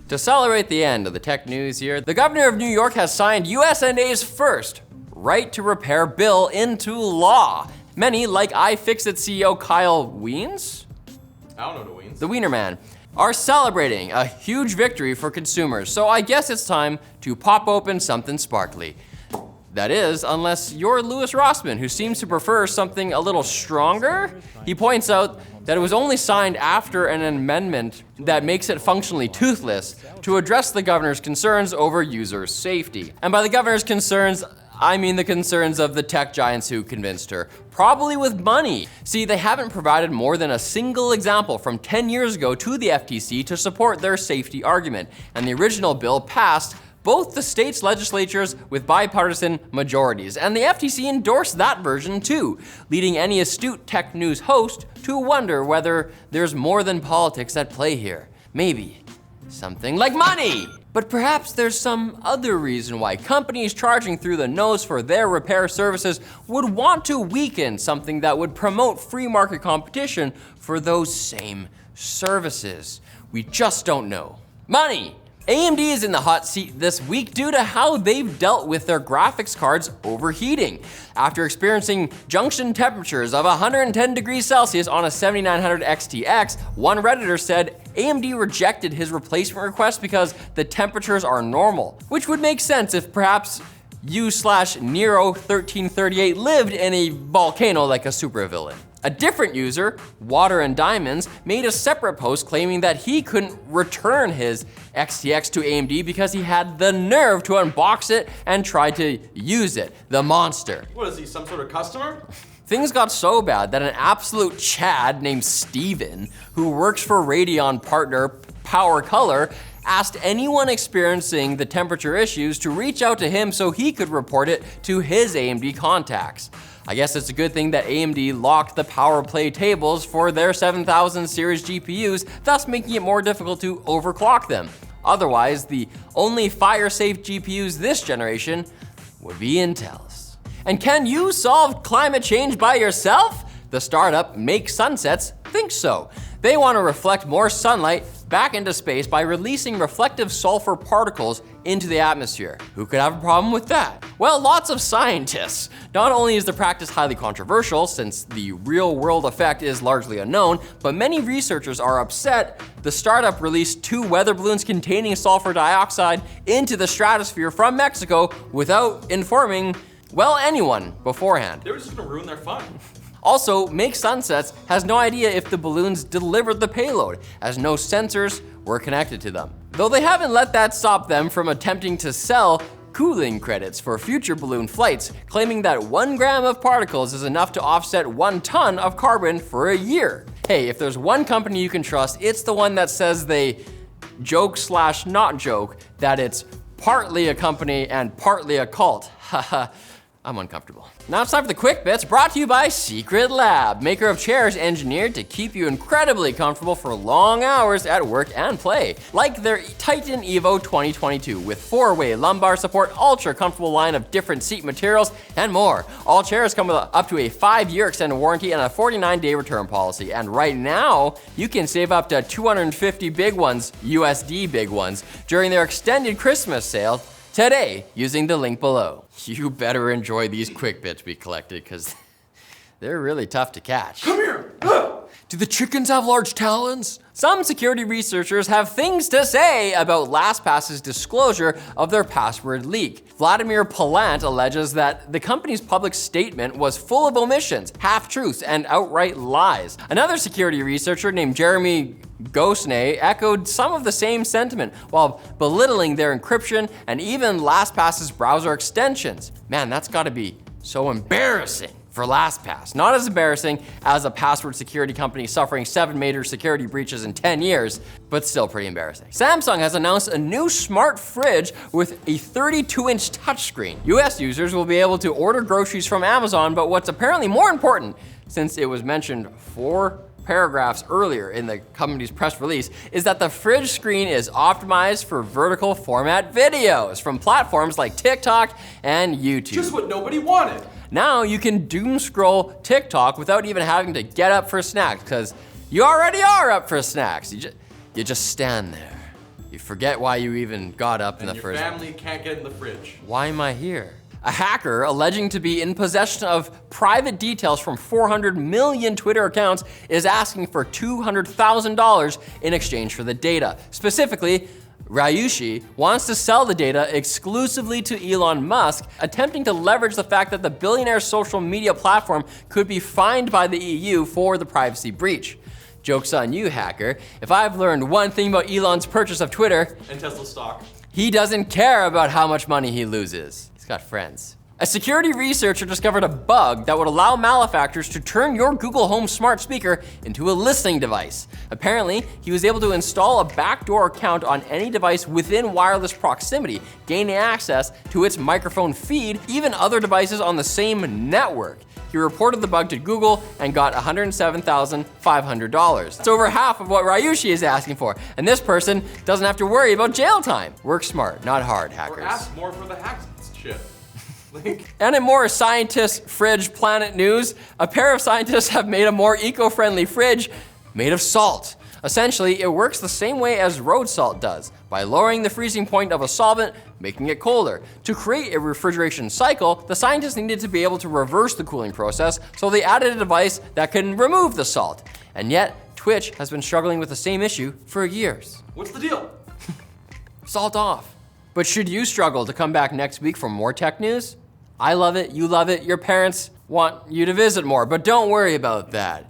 To celebrate the end of the tech news here, the governor of New York has signed USA's first right to repair bill into law. Many, like iFixit CEO Kyle Wiens? I don't know the Wiens. The Wiener Man, are celebrating a huge victory for consumers. So I guess it's time to pop open something sparkly. That is, unless you're Louis Rossmann, who seems to prefer something a little stronger. He points out that it was only signed after an amendment that makes it functionally toothless to address the governor's concerns over user safety. And by the governor's concerns, I mean the concerns of the tech giants who convinced her, probably with money. See, they haven't provided more than a single example from 10 years ago to the FTC to support their safety argument, and the original bill passed both the state's legislatures with bipartisan majorities, and the FTC endorsed that version too, leading any astute tech news host to wonder whether there's more than politics at play here. Maybe something like money! But perhaps there's some other reason why companies charging through the nose for their repair services would want to weaken something that would promote free market competition for those same services. We just don't know. Money! AMD is in the hot seat this week due to how they've dealt with their graphics cards overheating. After experiencing junction temperatures of 110 degrees Celsius on a 7900 XTX, one Redditor said AMD rejected his replacement request because the temperatures are normal, which would make sense if perhaps you/Nero 1338 lived in a volcano like a supervillain. A different user, Water and Diamonds, made a separate post claiming that he couldn't return his XTX to AMD because he had the nerve to unbox it and try to use it. The monster. What is he, some sort of customer? Things got so bad that an absolute Chad named Steven, who works for Radeon partner Power Color, asked anyone experiencing the temperature issues to reach out to him so he could report it to his AMD contacts. I guess it's a good thing that AMD locked the power play tables for their 7000 series GPUs, thus making it more difficult to overclock them. Otherwise, the only fire-safe GPUs this generation would be Intel's. And can you solve climate change by yourself? The startup Make Sunsets thinks so. They want to reflect more sunlight back into space by releasing reflective sulfur particles into the atmosphere. Who could have a problem with that? Well, lots of scientists. Not only is the practice highly controversial, since the real-world effect is largely unknown, but many researchers are upset the startup released 2 weather balloons containing sulfur dioxide into the stratosphere from Mexico without informing, well, anyone beforehand. They were just gonna ruin their fun. Also, Make Sunsets has no idea if the balloons delivered the payload, as no sensors were connected to them. Though they haven't let that stop them from attempting to sell cooling credits for future balloon flights, claiming that 1 gram of particles is enough to offset 1 ton of carbon for a year. Hey, if there's one company you can trust, it's the one that says they joke/not joke that it's partly a company and partly a cult. Haha. I'm uncomfortable. Now it's time for the quick bits, brought to you by SecretLab, maker of chairs engineered to keep you incredibly comfortable for long hours at work and play. Like their Titan Evo 2022 with 4-way lumbar support, ultra comfortable line of different seat materials, and more. All chairs come with up to a 5-year extended warranty and a 49-day return policy. And right now, you can save up to 250 big ones, USD big ones, during their extended Christmas sale today using the link below. You better enjoy these quick bits we collected because they're really tough to catch. Come here! Do the chickens have large talons? Some security researchers have things to say about Lastpass's disclosure of their password leak. Vladimir Palant alleges that the company's public statement was full of omissions, half-truths, and outright lies. Another security researcher named Jeremy Gosney echoed some of the same sentiment while belittling their encryption and even Lastpass's browser extensions. Man, that's gotta be so embarrassing for Lastpass. Not as embarrassing as a password security company suffering 7 major security breaches in 10 years, but still pretty embarrassing. Samsung has announced a new smart fridge with a 32-inch touchscreen. US users will be able to order groceries from Amazon, but what's apparently more important, since it was mentioned 4 paragraphs earlier in the company's press release, is that the fridge screen is optimized for vertical format videos from platforms like TikTok and YouTube. Just what nobody wanted. Now you can doom scroll TikTok without even having to get up for snacks, because you already are up for snacks. You just stand there. You forget why you even got up in the Your first place. family can't get in the fridge. Why am I here? A hacker alleging to be in possession of private details from 400 million Twitter accounts is asking for $200,000 in exchange for the data. Specifically, Ryushi wants to sell the data exclusively to Elon Musk, attempting to leverage the fact that the billionaire's social media platform could be fined by the EU for the privacy breach. Joke's on you, hacker. If I've learned one thing about Elon's purchase of Twitter, And Tesla stock. he doesn't care about how much money he loses. He's got friends. A security researcher discovered a bug that would allow malefactors to turn your Google Home smart speaker into a listening device. Apparently, he was able to install a backdoor account on any device within wireless proximity, gaining access to its microphone feed, even other devices on the same network. He reported the bug to Google and got $107,500. It's over half of what Ryushi is asking for, and this person doesn't have to worry about jail time. Work smart, not hard, hackers. Or ask more for the hacks shit. And in more scientist fridge planet news, a pair of scientists have made a more eco-friendly fridge made of salt. Essentially, it works the same way as road salt does, by lowering the freezing point of a solvent, making it colder. To create a refrigeration cycle, the scientists needed to be able to reverse the cooling process, so they added a device that can remove the salt. And yet, Twitch has been struggling with the same issue for years. What's the deal? Salt off. But should you struggle to come back next week for more tech news? I love it, you love it, your parents want you to visit more, but don't worry about that.